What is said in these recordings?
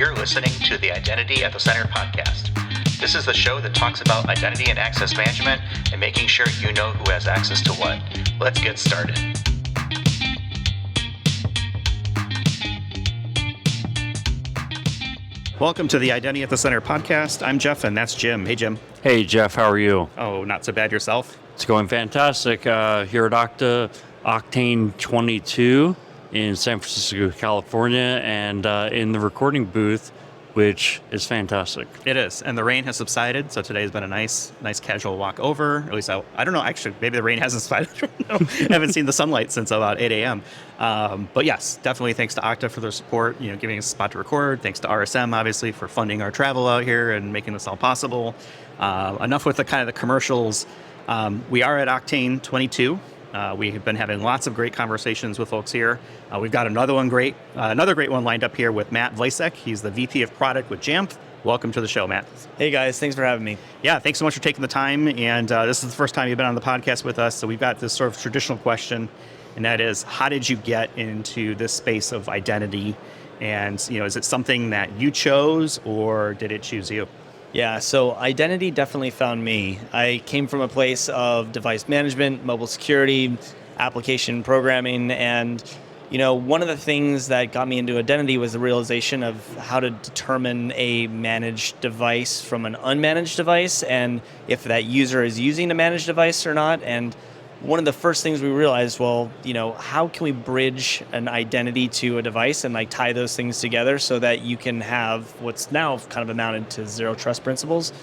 You're listening to the Identity at the Center podcast. This is the show that talks about identity and access management and making sure you know who has access to what. Let's get started. Welcome to the Identity at the Center podcast. I'm Jeff, and that's Jim. Hey, Jim. Hey, Jeff. How are you? Oh, not so bad yourself? It's going fantastic. Here at Oktane 22 in San Francisco, California, and in the recording booth, which is fantastic. It is, and the rain has subsided, so today has been a nice casual walk over. At least I don't know, actually, maybe the rain hasn't subsided. I haven't seen the sunlight since about 8 a.m. But yes, definitely thanks to Okta for their support, giving us a spot to record. Thanks to RSM, obviously, for funding our travel out here and making this all possible. Enough with the kind of the commercials. We are at Oktane 22. We have been having lots of great conversations with folks here. We've got another great one lined up here with Matt Vlasach. He's the VP of Product with Jamf. Welcome to the show, Matt. Hey guys, thanks for having me. Yeah, thanks so much for taking the time. And this is the first time you've been on the podcast with us, so we've got this sort of traditional question, and that is, how did you get into this space of identity? And is it something that you chose, or did it choose you? Yeah, so identity definitely found me. I came from a place of device management, mobile security, application programming, and one of the things that got me into identity was the realization of how to determine a managed device from an unmanaged device, and if that user is using a managed device or not. And one of the first things we realized, how can we bridge an identity to a device and tie those things together so that you can have what's now kind of amounted to zero trust principles?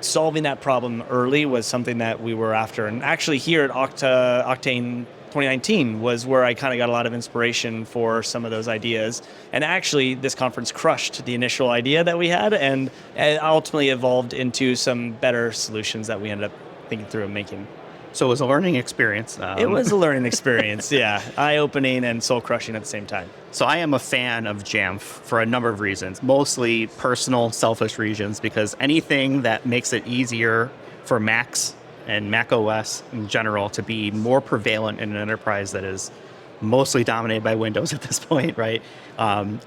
Solving that problem early was something that we were after. And actually here at Oktane 2019 was where I kind of got a lot of inspiration for some of those ideas. And actually this conference crushed the initial idea that we had and ultimately evolved into some better solutions that we ended up thinking through and making. So it was a learning experience. It was a learning experience, yeah. Eye-opening and soul-crushing at the same time. So I am a fan of Jamf for a number of reasons, mostly personal, selfish reasons, because anything that makes it easier for Macs and Mac OS in general to be more prevalent in an enterprise that is mostly dominated by Windows at this point, right,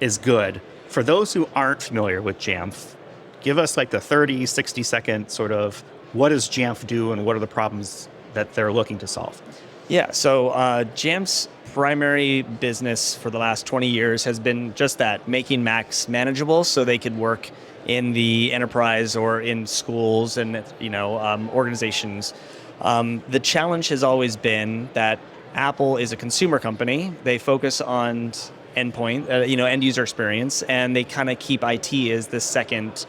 is good. For those who aren't familiar with Jamf, give us the 30, 60-second sort of what does Jamf do and what are the problems that they're looking to solve? Yeah, so Jamf's primary business for the last 20 years has been just that, making Macs manageable so they could work in the enterprise or in schools and organizations. The challenge has always been that Apple is a consumer company. They focus on endpoint, end user experience, and they kind of keep IT as the second,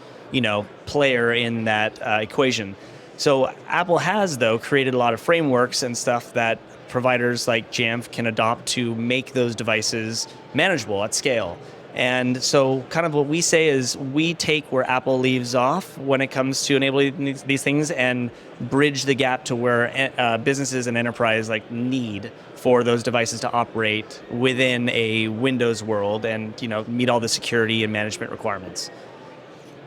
player in that equation. So Apple has, though, created a lot of frameworks and stuff that providers like Jamf can adopt to make those devices manageable at scale. And so kind of what we say is we take where Apple leaves off when it comes to enabling these things and bridge the gap to where businesses and enterprise need for those devices to operate within a Windows world and meet all the security and management requirements.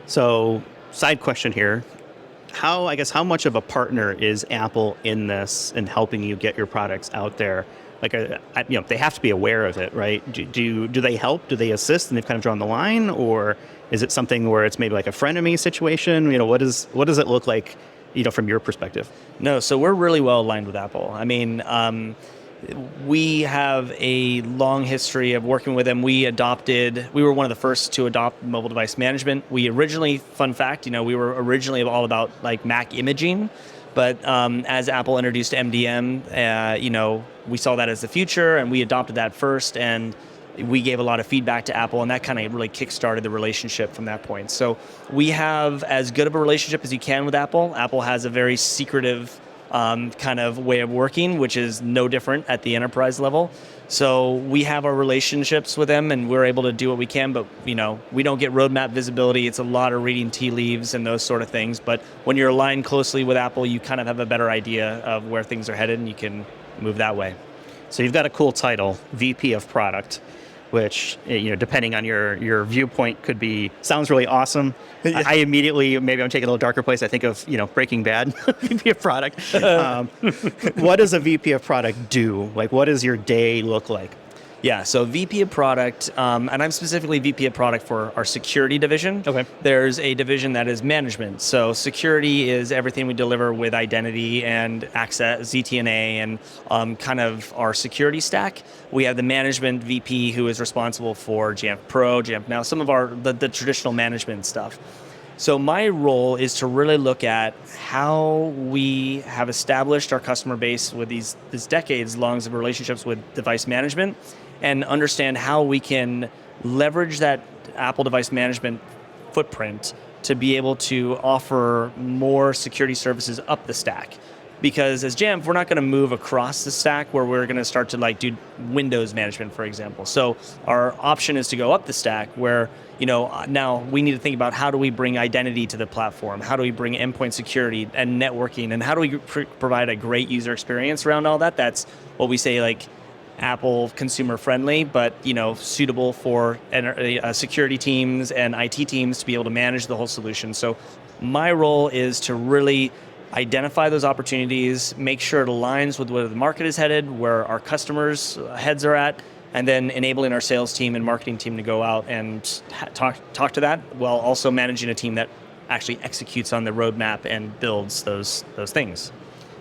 So side question here. How much of a partner is Apple in this and helping you get your products out there? They have to be aware of it, right? Do they help? Do they assist and they've kind of drawn the line? Or is it something where it's maybe like a frenemy situation? What does it look like, from your perspective? No, so we're really well aligned with Apple. We have a long history of working with them. We were one of the first to adopt mobile device management. We originally, fun fact, we were originally all about Mac imaging, but as Apple introduced MDM, we saw that as the future and we adopted that first, and we gave a lot of feedback to Apple, and that kind of really kickstarted the relationship from that point. So we have as good of a relationship as you can with Apple. Apple has a very secretive kind of way of working, which is no different at the enterprise level. So we have our relationships with them and we're able to do what we can, but we don't get roadmap visibility. It's a lot of reading tea leaves and those sort of things. But when you're aligned closely with Apple, you kind of have a better idea of where things are headed and you can move that way. So you've got a cool title, VP of Product, which, depending on your viewpoint, sounds really awesome. Yeah. I immediately, maybe I'm taking a little darker place, I think of, Breaking Bad, VP of Product. What does a VP of Product do? What does your day look like? Yeah, so VP of product, and I'm specifically VP of product for our security division. Okay. There's a division that is management. So security is everything we deliver with identity and access, ZTNA, and kind of our security stack. We have the management VP who is responsible for Jamf Pro, Jamf Now, some of the traditional management stuff. So my role is to really look at how we have established our customer base with these decades long of relationships with device management, and understand how we can leverage that Apple device management footprint to be able to offer more security services up the stack. Because as Jamf, we're not going to move across the stack where we're going to start to do Windows management, for example. So our option is to go up the stack where, now we need to think about how do we bring identity to the platform? How do we bring endpoint security and networking? And how do we provide a great user experience around all that? That's what we say Apple consumer friendly, but suitable for security teams and IT teams to be able to manage the whole solution. So my role is to really identify those opportunities, make sure it aligns with where the market is headed, where our customers' heads are at, and then enabling our sales team and marketing team to go out and talk to that, while also managing a team that actually executes on the roadmap and builds those things.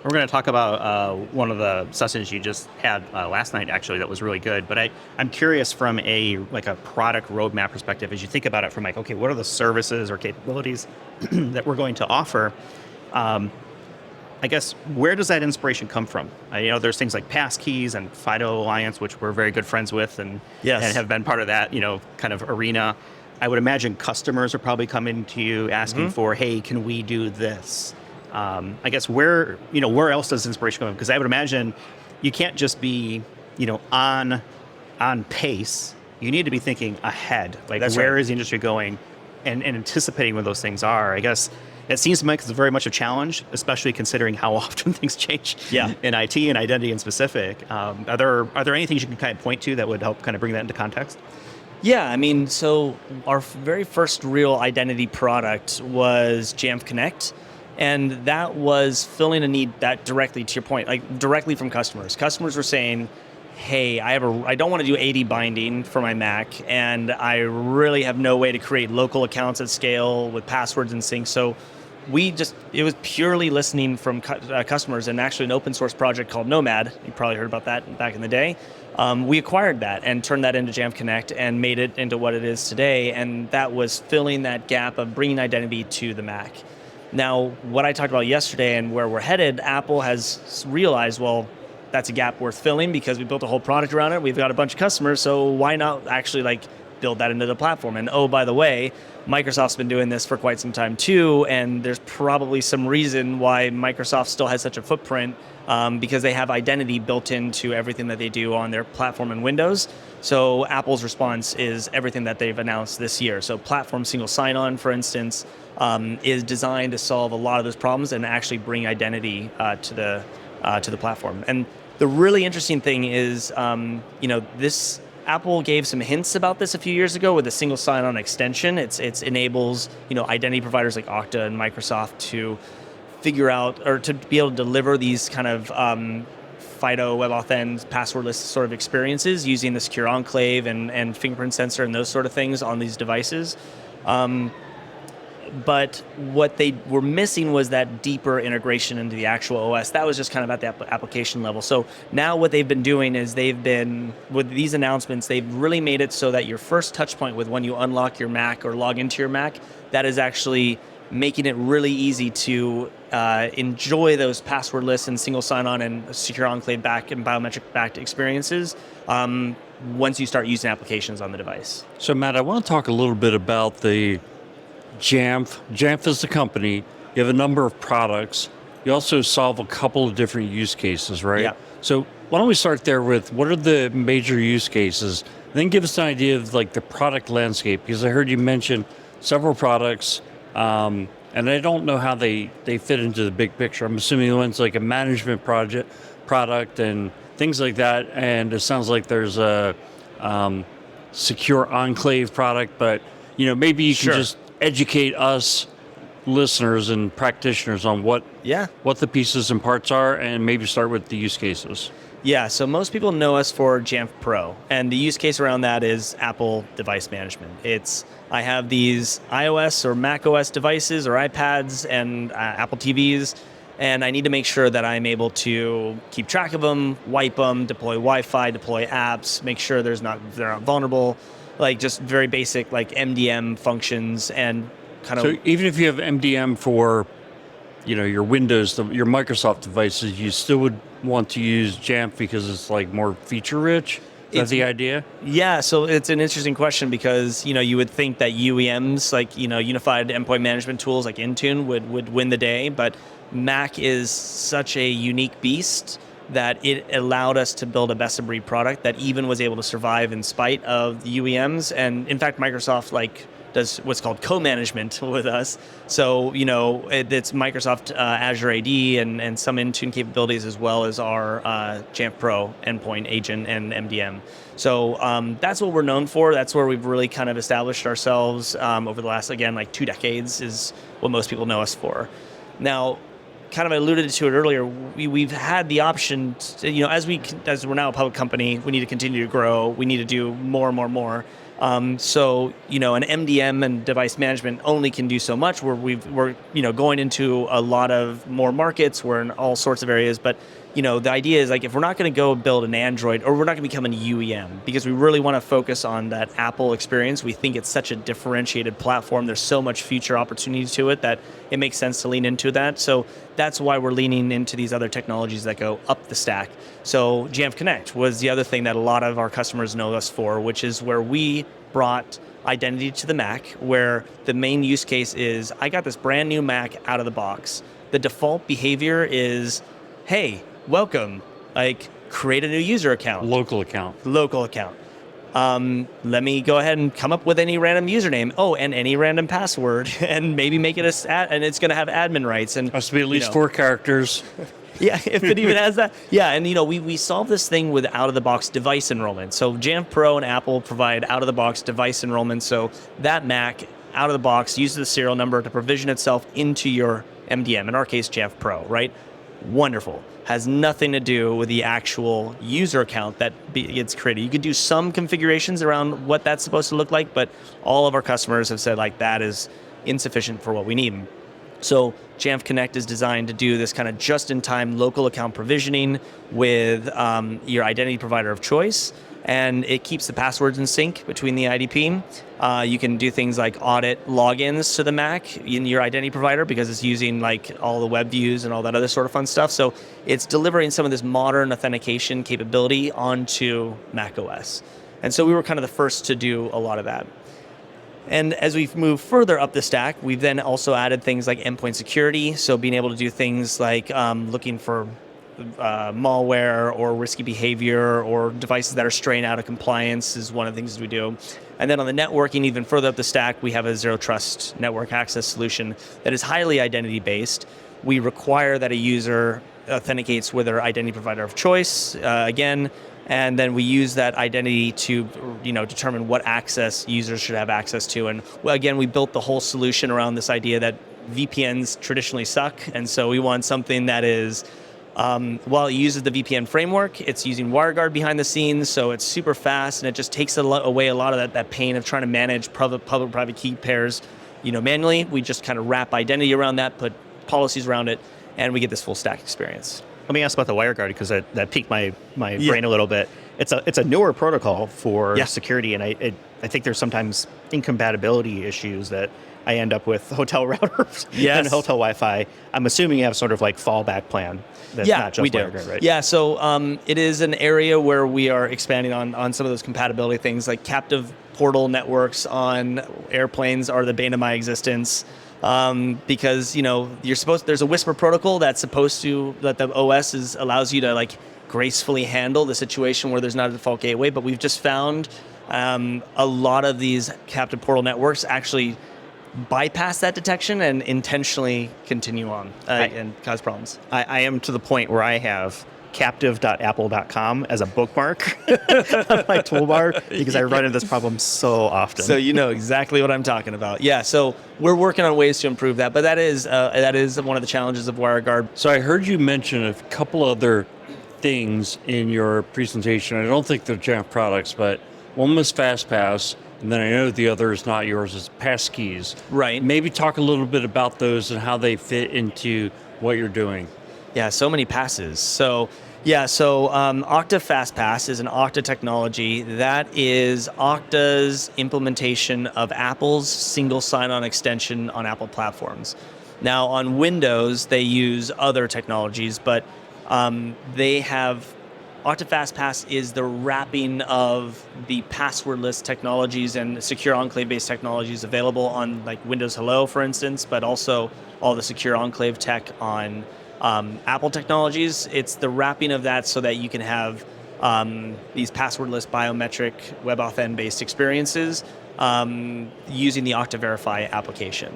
We're going to talk about one of the sessions you just had last night, actually, that was really good. But I'm curious from a product roadmap perspective, as you think about it from okay, what are the services or capabilities that we're going to offer? I guess, where does that inspiration come from? There's things like Passkeys and FIDO Alliance, which we're very good friends with and have been part of that, kind of arena. I would imagine customers are probably coming to you asking for, hey, can we do this? I guess where else does inspiration come from? Because I would imagine you can't just be, on pace. You need to be thinking ahead. That's where right. is the industry going and anticipating what those things are. I guess it seems to me it's very much a challenge, especially considering how often things change in IT and identity in specific. Are there any things you can kind of point to that would help kind of bring that into context? Yeah, so our very first real identity product was Jamf Connect. And that was filling a need that directly, to your point, directly from customers. Customers were saying, hey, I don't want to do 80 binding for my Mac, and I really have no way to create local accounts at scale with passwords and sync. So it was purely listening from customers, and actually an open source project called Nomad. You probably heard about that back in the day. We acquired that and turned that into Jamf Connect and made it into what it is today. And that was filling that gap of bringing identity to the Mac. Now, what I talked about yesterday and where we're headed, Apple has realized, well, that's a gap worth filling because we built a whole product around it. We've got a bunch of customers, so why not actually build that into the platform? And oh, by the way, Microsoft's been doing this for quite some time too, and there's probably some reason why Microsoft still has such a footprint because they have identity built into everything that they do on their platform in Windows. So Apple's response is everything that they've announced this year. So platform single sign-on, for instance, is designed to solve a lot of those problems and actually bring identity to the platform. And the really interesting thing is, this Apple gave some hints about this a few years ago with the single sign-on extension. It enables identity providers like Okta and Microsoft to figure out or to be able to deliver these kind of FIDO, WebAuthn, passwordless sort of experiences using the secure enclave and fingerprint sensor and those sort of things on these devices. But what they were missing was that deeper integration into the actual OS. That was just kind of at the application level. So now what they've been doing is with these announcements, they've really made it so that your first touch point with when you unlock your Mac or log into your Mac, that is actually making it really easy to enjoy those passwordless and single sign-on and secure enclave back and biometric-backed experiences once you start using applications on the device. So, Matt, I want to talk a little bit about the Jamf. Jamf is the company. You have a number of products. You also solve a couple of different use cases, right? Yeah. So why don't we start there with what are the major use cases? Then give us an idea of the product landscape, because I heard you mention several products, and I don't know how they fit into the big picture. I'm assuming one's like a management product and things like that. And it sounds like there's a secure enclave product, but maybe you can Sure. just educate us listeners and practitioners on what Yeah. the pieces and parts are, and maybe start with the use cases. Yeah, so most people know us for Jamf Pro, and the use case around that is Apple device management. I have these iOS or Mac OS devices or iPads and Apple TVs, and I need to make sure that I'm able to keep track of them, wipe them, deploy Wi-Fi, deploy apps, make sure they're not vulnerable, like just very basic like MDM functions and kind of. So even if you have MDM for, your Windows, your Microsoft devices, you still would want to use Jamf because it's like more feature rich. Is that the idea? Yeah, so it's an interesting question because you would think that UEMs like unified endpoint management tools like Intune would win the day, but Mac is such a unique beast that it allowed us to build a best of breed product that even was able to survive in spite of the UEMs. And in fact, Microsoft does what's called co-management with us. So, it's Microsoft Azure AD and some Intune capabilities as well as our Jamf Pro endpoint agent and MDM. So that's what we're known for. That's where we've really kind of established ourselves over the last, again, like 2 decades is what most people know us for. Now, kind of alluded to it earlier, we've had the option, as we're now a public company, we need to continue to grow. We need to do more and more and more. So, an MDM and device management only can do so much. We're going into a lot of more markets. We're in all sorts of areas. But, the idea is like if we're not going to go build an Android or we're not going to become an UEM because we really want to focus on that Apple experience. We think it's such a differentiated platform. There's so much future opportunity to it that it makes sense to lean into that. So that's why we're leaning into these other technologies that go up the stack. So Jamf Connect was the other thing that a lot of our customers know us for, which is where we brought identity to the Mac, where the main use case is I got this brand new Mac out of the box. The default behavior is, hey, welcome, like create a new user account. Local account. Let me go ahead and come up with any random username. Oh, and any random password, and maybe make it and it's going to have admin rights. And has to be at least 4 characters. Yeah, if it even has that. Yeah, and we solve this thing with out-of-the-box device enrollment. So Jamf Pro and Apple provide out-of-the-box device enrollment. So that Mac out of the box uses the serial number to provision itself into your MDM. In our case, Jamf Pro, right? Wonderful. Has nothing to do with the actual user account that gets created. You could do some configurations around what that's supposed to look like, but all of our customers have said like that is insufficient for what we need. So Jamf Connect is designed to do this kind of just-in-time local account provisioning with your identity provider of choice, and it keeps the passwords in sync between the IDP. You can do things like audit logins to the Mac in your identity provider because it's using like all the web views and all that other sort of fun stuff. So it's delivering some of this modern authentication capability onto Mac OS. And so we were kind of the first to do a lot of that. And as we've moved further up the stack, we've then also added things like endpoint security. So being able to do things like looking for malware or risky behavior or devices that are straying out of compliance is one of the things we do. And then on the networking, even further up the stack, we have a zero trust network access solution that is highly identity based. We require that a user authenticates with their identity provider of choice, again, and then we use that identity to determine what access users should have access to. And well, again, we built the whole solution around this idea that VPNs traditionally suck, and so we want something that is while it uses the VPN framework, it's using WireGuard behind the scenes, so it's super fast, and it just takes away a lot of that pain of trying to manage public-private key pairs, manually. We just kind of wrap identity around that, put policies around it, and we get this full stack experience. Let me ask about the WireGuard because that piqued my brain a little bit. It's a newer protocol for security, and I think there's sometimes incompatibility issues that I end up with hotel routers and hotel Wi-Fi. I'm assuming you have sort of like fallback plan. That's not just we do. WireGuard, right? Yeah, so it is an area where we are expanding on some of those compatibility things, like captive portal networks on airplanes are the bane of my existence. Because there's a Whisper protocol that the OS allows you to like gracefully handle the situation where there's not a default gateway. But we've just found a lot of these captive portal networks actually bypass that detection and intentionally continue on and cause problems. I am to the point where I have captive.apple.com as a bookmark on my toolbar because I run into this problem so often. So you know exactly what I'm talking about. Yeah, so we're working on ways to improve that, but that is one of the challenges of WireGuard. So I heard you mention a couple other things in your presentation. I don't think they're Jamf products, but one was FastPass, and then I know the other is not yours, it's Passkeys. Right. Maybe talk a little bit about those and how they fit into what you're doing. Yeah, so many passes. So Okta FastPass is an Okta technology that is Okta's implementation of Apple's single sign-on extension on Apple platforms. Now, on Windows, they use other technologies, but they have Okta FastPass is the wrapping of the passwordless technologies and secure enclave-based technologies available on like Windows Hello, for instance, but also all the secure enclave tech on Apple technologies. It's the wrapping of that so that you can have these passwordless biometric WebAuthn-based experiences using the Okta Verify application.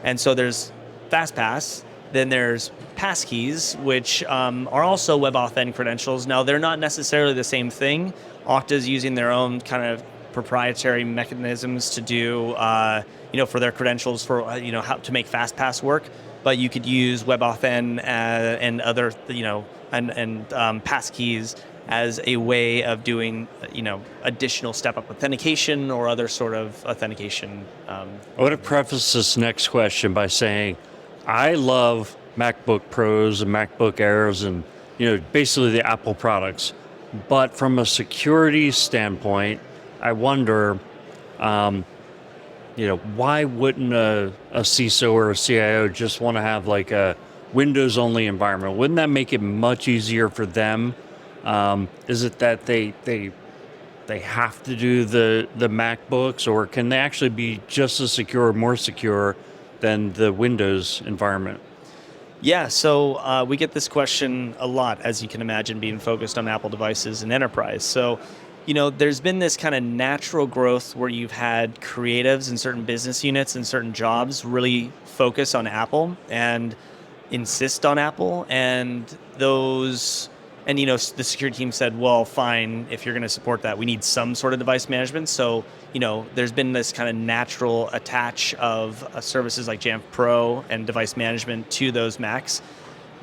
And so there's FastPass, then there's Passkeys, which are also WebAuthn credentials. Now, they're not necessarily the same thing. Okta's using their own kind of proprietary mechanisms to do, for their credentials for, how to make FastPass work. But you could use WebAuthn and other, and Passkeys as a way of doing, additional step-up authentication or other sort of authentication. I want to preface this next question by saying, I love MacBook Pros and MacBook Airs and, basically the Apple products. But from a security standpoint, I wonder, why wouldn't a CISO or a CIO just want to have like a Windows-only environment? Wouldn't that make it much easier for them? Is it that they have to do the MacBooks, or can they actually be just as secure or more secure than the Windows environment? Yeah, so we get this question a lot, as you can imagine, being focused on Apple devices and enterprise. So, there's been this kind of natural growth where you've had creatives in certain business units and certain jobs really focus on Apple and insist on Apple. And the security team said, well, fine, if you're going to support that, we need some sort of device management. So, there's been this kind of natural attach of services like Jamf Pro and device management to those Macs.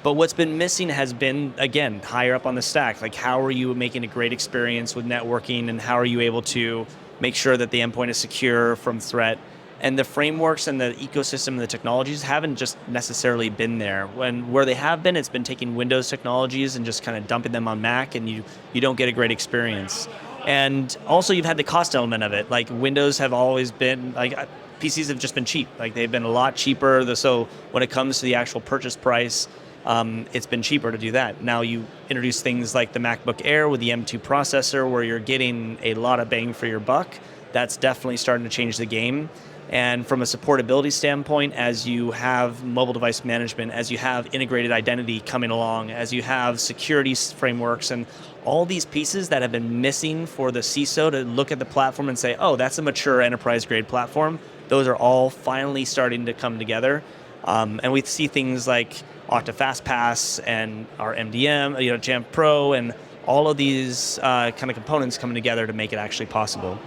But what's been missing has been, again, higher up on the stack. Like, how are you making a great experience with networking, and how are you able to make sure that the endpoint is secure from threat? And the frameworks and the ecosystem and the technologies haven't just necessarily been there. Where they have been, it's been taking Windows technologies and just kind of dumping them on Mac, and you don't get a great experience. And also, you've had the cost element of it. Like, Windows have always been, PCs have just been cheap. Like, they've been a lot cheaper. So when it comes to the actual purchase price, it's been cheaper to do that. Now you introduce things like the MacBook Air with the M2 processor, where you're getting a lot of bang for your buck. That's definitely starting to change the game. And from a supportability standpoint, as you have mobile device management, as you have integrated identity coming along, as you have security frameworks, and all these pieces that have been missing for the CISO to look at the platform and say, oh, that's a mature enterprise-grade platform, those are all finally starting to come together. And we see things like Okta FastPass and our MDM, Jamf Pro, and all of these kind of components coming together to make it actually possible.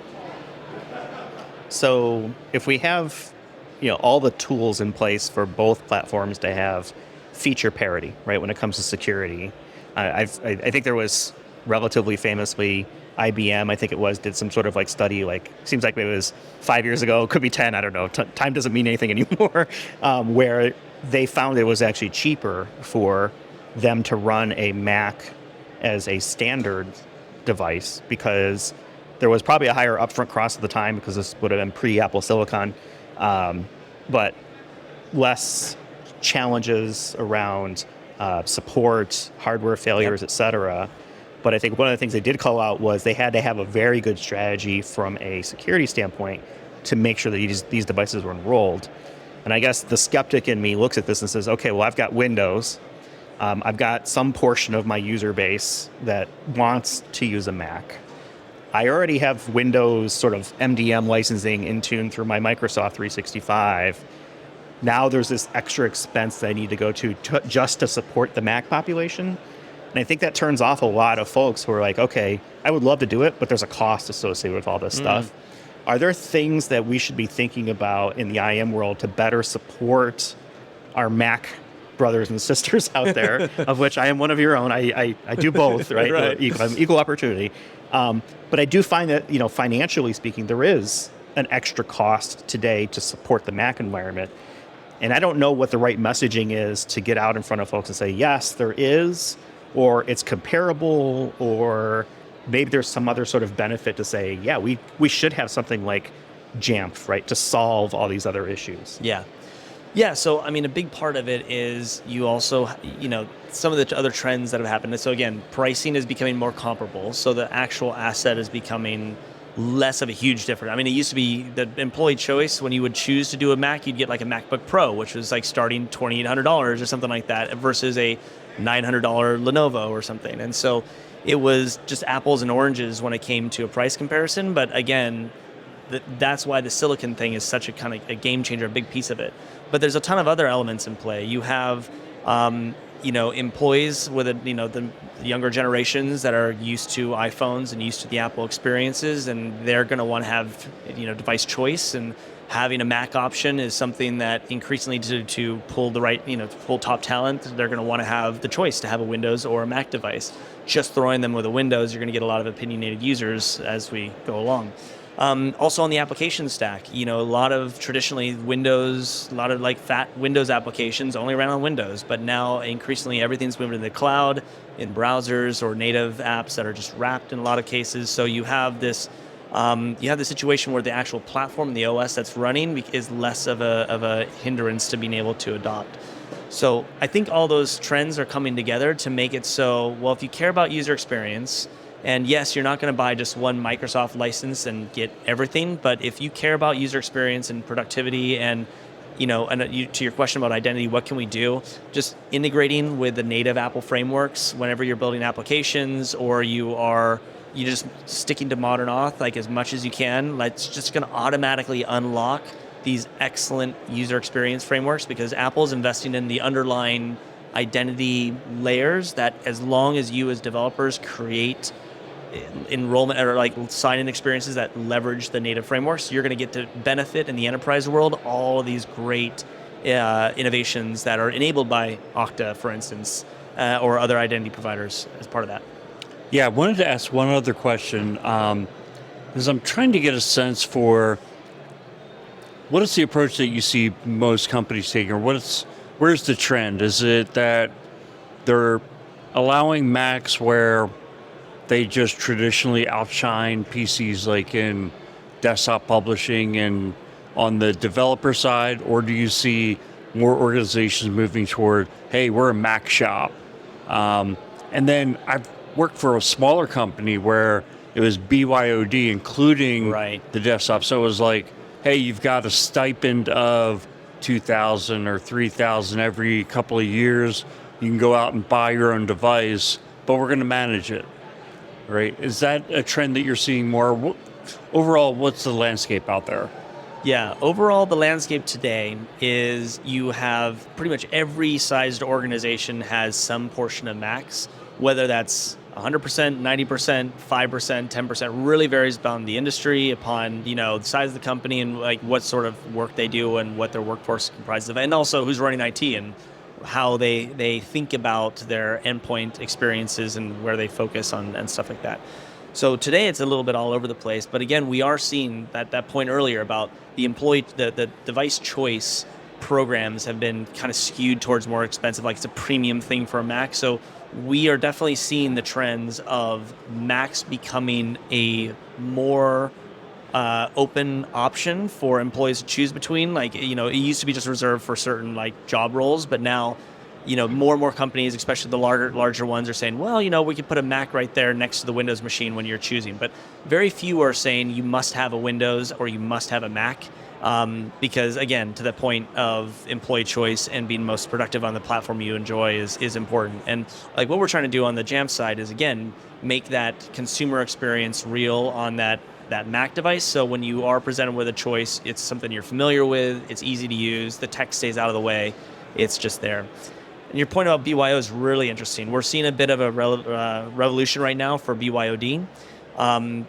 So if we have, all the tools in place for both platforms to have feature parity, right, when it comes to security, I think there was relatively famously IBM, I think it was, did some sort of study, seems like it was 5 years ago, could be 10, I don't know. Time doesn't mean anything anymore, where they found it was actually cheaper for them to run a Mac as a standard device because there was probably a higher upfront cost at the time because this would have been pre-Apple Silicon, but less challenges around support, hardware failures, et cetera. But I think one of the things they did call out was they had to have a very good strategy from a security standpoint to make sure that these devices were enrolled. And I guess the skeptic in me looks at this and says, okay, well, I've got Windows. I've got some portion of my user base that wants to use a Mac. I already have Windows sort of MDM licensing in tune through my Microsoft 365. Now there's this extra expense that I need to go to just to support the Mac population. And I think that turns off a lot of folks who are like, okay, I would love to do it, but there's a cost associated with all this stuff. Are there things that we should be thinking about in the IM world to better support our Mac brothers and sisters out there, of which I am one of your own? I do both, right? Right. Equal opportunity. But I do find that, financially speaking, there is an extra cost today to support the Mac environment. And I don't know what the right messaging is to get out in front of folks and say, yes, there is, or it's comparable, or maybe there's some other sort of benefit to say, yeah, we should have something like Jamf, right, to solve all these other issues. Yeah. Yeah, so I mean, a big part of it is you also, some of the other trends that have happened. So again, pricing is becoming more comparable. So the actual asset is becoming less of a huge difference. I mean, it used to be the employee choice. When you would choose to do a Mac, you'd get like a MacBook Pro, which was like starting $2,800 or something like that, versus a $900 Lenovo or something. And so it was just apples and oranges when it came to a price comparison. But again, that's why the silicon thing is such a kind of a game changer, a big piece of it. But there's a ton of other elements in play. You have, employees with the younger generations that are used to iPhones and used to the Apple experiences, and they're going to want to have, device choice. And having a Mac option is something that increasingly to pull the right, pull top talent, they're going to want to have the choice to have a Windows or a Mac device. Just throwing them with a Windows, you're going to get a lot of opinionated users as we go along. Also on the application stack, a lot of traditionally Windows, a lot of like fat Windows applications only ran on Windows, but now increasingly everything's moving to the cloud in browsers or native apps that are just wrapped in a lot of cases. So you have this situation where the actual platform, the OS that's running, is less of a hindrance to being able to adopt. So I think all those trends are coming together to make it so, well, if you care about user experience, and yes, you're not going to buy just one Microsoft license and get everything, but if you care about user experience and productivity and, to your question about identity, what can we do? Just integrating with the native Apple frameworks whenever you're building applications, or you're just sticking to modern auth like as much as you can. It's just going to automatically unlock these excellent user experience frameworks, because Apple's investing in the underlying identity layers that, as long as you as developers create enrollment or like sign-in experiences that leverage the native frameworks, you're going to get to benefit in the enterprise world all of these great innovations that are enabled by Okta, for instance, or other identity providers as part of that. Yeah, I wanted to ask one other question, because I'm trying to get a sense for what is the approach that you see most companies taking, or where's the trend? Is it that they're allowing Macs where they just traditionally outshine PCs like in desktop publishing and on the developer side? Or do you see more organizations moving toward, hey, we're a Mac shop? And then I've worked for a smaller company where it was BYOD, including the desktop. So it was like, hey, you've got a stipend of $2,000 or $3,000 every couple of years. You can go out and buy your own device, but we're going to manage it. Right? Is that a trend that you're seeing more? Overall, what's the landscape out there? Yeah, overall, the landscape today is you have pretty much every sized organization has some portion of Macs, whether that's 100%, 90%, 5%, 10%, really varies upon the industry, upon, the size of the company and like what sort of work they do and what their workforce comprises of, and also who's running IT and how they think about their endpoint experiences and where they focus on and stuff like that. So today it's a little bit all over the place, but again, we are seeing that point earlier about the device choice programs have been kind of skewed towards more expensive, like it's a premium thing for a Mac. So we are definitely seeing the trends of Macs becoming a more open option for employees to choose between. Like, it used to be just reserved for certain like job roles, but now, more and more companies, especially the larger ones, are saying, well, we could put a Mac right there next to the Windows machine when you're choosing. But very few are saying you must have a Windows or you must have a Mac. Because again, to the point of employee choice and being most productive on the platform you enjoy is important. And like what we're trying to do on the Jamf side is, again, make that consumer experience real on that Mac device. So when you are presented with a choice, it's something you're familiar with, it's easy to use, the tech stays out of the way, it's just there. And your point about BYO is really interesting. We're seeing a bit of a revolution right now for BYOD.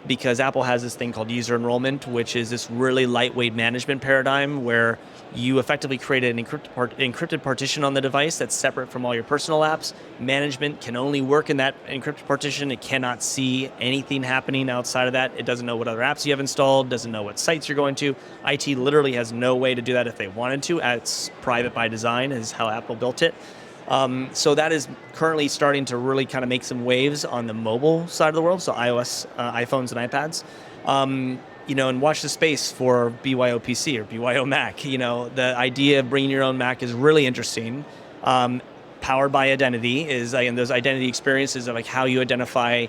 Because Apple has this thing called user enrollment, which is this really lightweight management paradigm where you effectively create an encrypted partition on the device that's separate from all your personal apps. Management can only work in that encrypted partition. It cannot see anything happening outside of that. It doesn't know what other apps you have installed, doesn't know what sites you're going to. IT literally has no way to do that if they wanted to. It's private by design is how Apple built it. So that is currently starting to really kind of make some waves on the mobile side of the world, so iOS, iPhones and iPads. And watch the space for BYO PC or BYO Mac. The idea of bringing your own Mac is really interesting. Powered by identity is, and those identity experiences of like how you identify,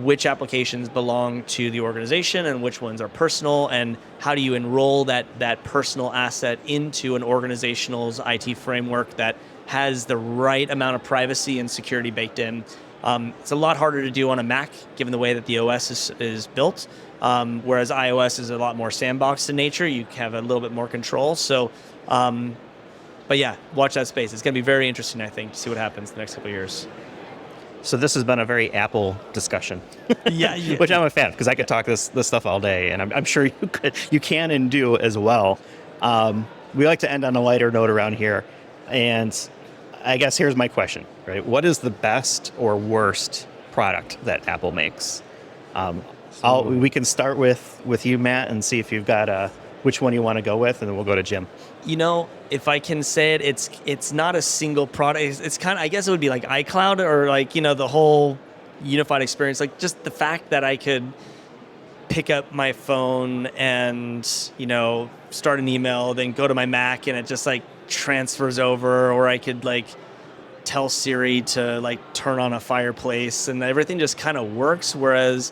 which applications belong to the organization and which ones are personal, and how do you enroll that personal asset into an organizational's IT framework that has the right amount of privacy and security baked in. It's a lot harder to do on a Mac, given the way that the OS is built, whereas iOS is a lot more sandboxed in nature. You have a little bit more control. So, but yeah, watch that space. It's going to be very interesting, I think, to see what happens in the next couple of years. So this has been a very Apple discussion, Yeah. which I'm a fan because I could talk this stuff all day, and I'm sure you can and do as well. We like to end on a lighter note around here, and I guess here's my question, right? What is the best or worst product that Apple makes? We can start with you, Matt, and see if you've got which one you want to go with, and then we'll go to Jim. If I can say it, it's not a single product. It's kind of, I guess it would be like iCloud or like, the whole unified experience. Like just the fact that I could pick up my phone and, start an email, then go to my Mac and it just like transfers over, or I could like tell Siri to like turn on a fireplace and everything just kind of works. Whereas,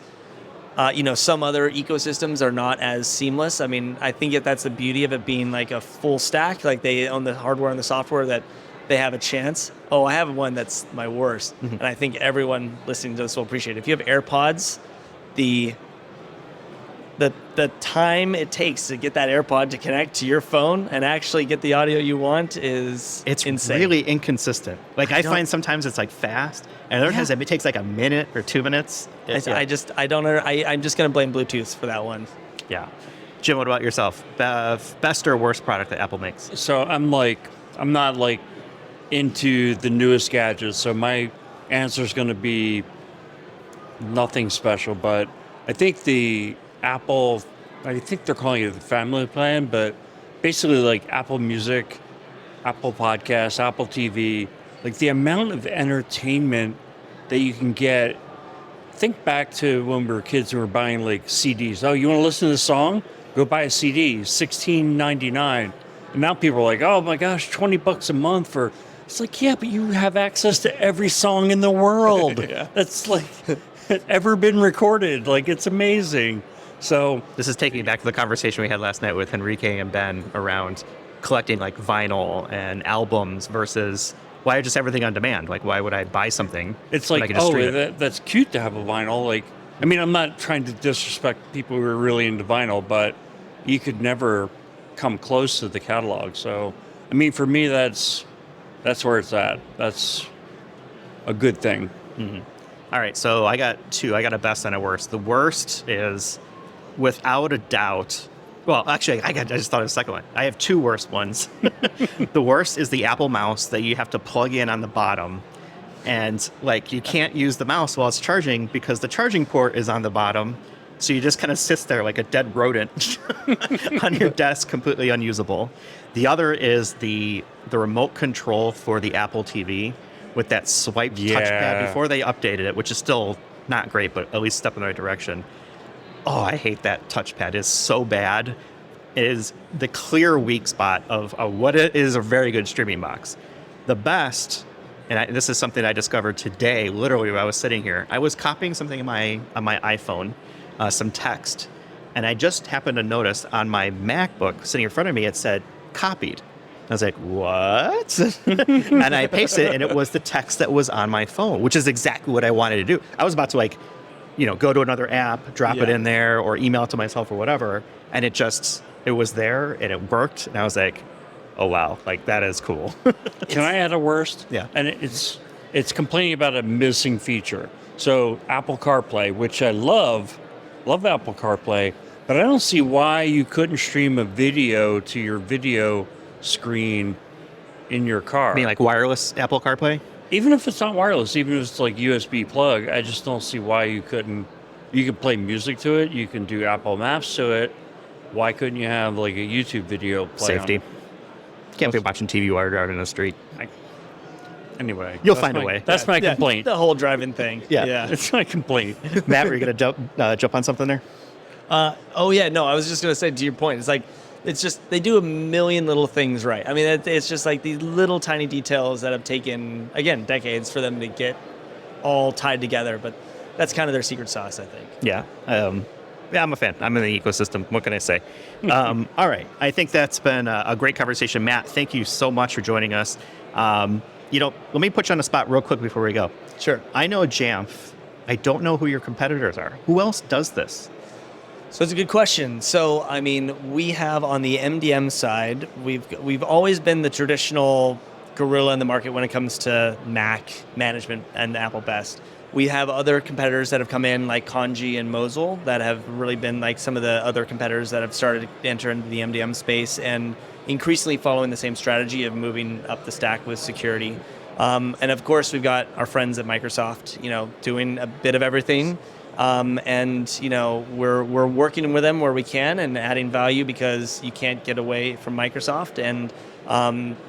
some other ecosystems are not as seamless. I mean, I think that's the beauty of it being like a full stack, like they own the hardware and the software, that they have a chance. Oh, I have one that's my worst. Mm-hmm. And I think everyone listening to this will appreciate it. If you have AirPods, the time it takes to get that AirPod to connect to your phone and actually get the audio you want is insane. Really inconsistent. Like I find sometimes it's like fast, and other times it takes like a minute or 2 minutes. I'm just going to blame Bluetooth for that one. Yeah. Jim, what about yourself? Best or worst product that Apple makes? So I'm not like into the newest gadgets, so my answer is going to be nothing special, but I think the Apple, I think they're calling it the family plan, but basically like Apple Music, Apple Podcasts, Apple TV, like the amount of entertainment that you can get. Think back to when we were kids and we were buying like CDs. Oh, you want to listen to the song? Go buy a CD, $16.99. And now people are like, oh my gosh, $20 a month for, it's like, yeah, but you have access to every song in the world. Yeah. That's like ever been recorded. Like, it's amazing. So this is taking me back to the conversation we had last night with Enrique and Ben around collecting like vinyl and albums versus why just everything on demand? Like, why would I buy something? It's like, that's cute to have a vinyl. Like, I mean, I'm not trying to disrespect people who are really into vinyl, but you could never come close to the catalog. So, I mean, for me, that's where it's at. That's a good thing. Mm-hmm. All right, so I got two. I got a best and a worst. The worst is, without a doubt, well, actually, I just thought of a second one. I have two worst ones. The worst is the Apple mouse that you have to plug in on the bottom. And like, you can't use the mouse while it's charging because the charging port is on the bottom. So you just kind of sits there like a dead rodent on your desk, completely unusable. The other is the remote control for the Apple TV with that swipe touchpad before they updated it, which is still not great, but at least a step in the right direction. Oh, I hate that touchpad. It's so bad. It is the clear weak spot of what it is a very good streaming box. The best, and this is something I discovered today, literally while I was sitting here. I was copying something on my iPhone, some text, and I just happened to notice on my MacBook sitting in front of me, it said copied. I was like, what? And I pasted it, and it was the text that was on my phone, which is exactly what I wanted to do. I was about to go to another app, drop it in there, or email it to myself or whatever. And it was there and it worked. And I was like, oh wow, like that is cool. Can I add a worst? Yeah. And it's complaining about a missing feature. So Apple CarPlay, which I love Apple CarPlay, but I don't see why you couldn't stream a video to your video screen in your car. I mean, like wireless Apple CarPlay. Even if it's not wireless, even if it's like USB plug, I just don't see why you couldn't. You can play music to it. You can do Apple Maps to it. Why couldn't you have like a YouTube video play Safety. on Can't be watching TV while you're out in the street. it? Anyway, You'll that's find a my- way. That's my Yeah, complaint. the whole driving thing. Yeah. It's my complaint. Matt, were you gonna jump on something there? Oh yeah, no, I was just gonna say to your point. It's like it's just they do a million little things right. I mean, it's just like these little tiny details that have taken again decades for them to get all tied together. But that's kind of their secret sauce, I think. Yeah. Yeah, I'm a fan. I'm in the ecosystem. What can I say? All right. I think that's been a great conversation. Matt, thank you so much for joining us. Let me put you on the spot real quick before we go. Sure. I know Jamf. I don't know who your competitors are. Who else does this? So it's a good question. So I mean, we have on the MDM side, we've always been the traditional gorilla in the market when it comes to Mac management and Apple Best. We have other competitors that have come in like Conji and Mosel that have really been like some of the other competitors that have started to enter into the MDM space and increasingly following the same strategy of moving up the stack with security. And of course, we've got our friends at Microsoft, doing a bit of everything. We're working with them where we can and adding value because you can't get away from Microsoft. And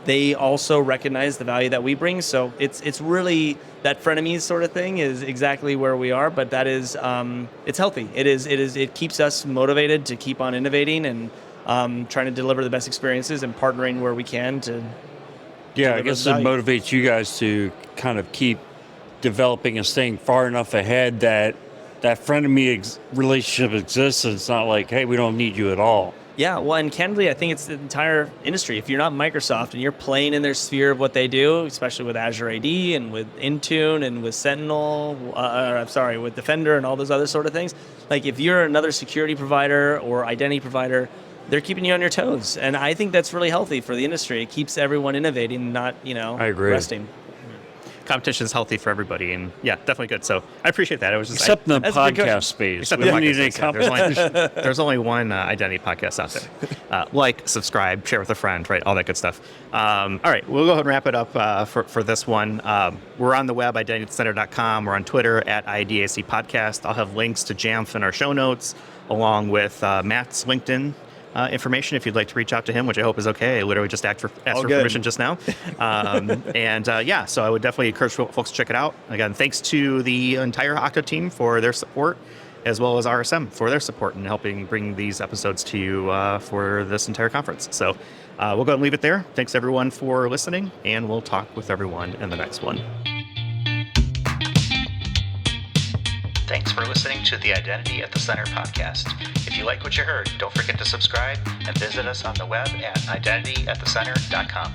they also recognize the value that we bring. So it's really that frenemies sort of thing is exactly where we are. But that is it's healthy. It keeps us motivated to keep on innovating and trying to deliver the best experiences and partnering where we can to. Yeah, I guess it motivates you guys to kind of keep developing and staying far enough ahead that frenemy relationship exists. And it's not like, hey, we don't need you at all. Yeah, well, and candidly, I think it's the entire industry. If you're not Microsoft and you're playing in their sphere of what they do, especially with Azure AD and with Intune and with Sentinel, with Defender and all those other sort of things, like if you're another security provider or identity provider, they're keeping you on your toes. And I think that's really healthy for the industry. It keeps everyone innovating, not, I agree. resting. Competition is healthy for everybody, and yeah, definitely good. So I appreciate that. It was just Except in the that's a good podcast space. Except We the don't podcast need any space, yeah. competition. There's only one identity podcast out there. Like, subscribe, share with a friend, right? All that good stuff. All right, we'll go ahead and wrap it up for this one. We're on the web, identitycenter.com. We're on Twitter at IDAC Podcast. I'll have links to Jamf in our show notes, along with Matt's LinkedIn information if you'd like to reach out to him, which I hope is okay. I literally just asked for permission just now. So I would definitely encourage folks to check it out. Again, thanks to the entire Okta team for their support, as well as RSM for their support in helping bring these episodes to you for this entire conference. So we'll go and leave it there. Thanks everyone for listening, and we'll talk with everyone in the next one. Thanks for listening to the Identity at the Center podcast. If you like what you heard, don't forget to subscribe and visit us on the web at identityatthecenter.com.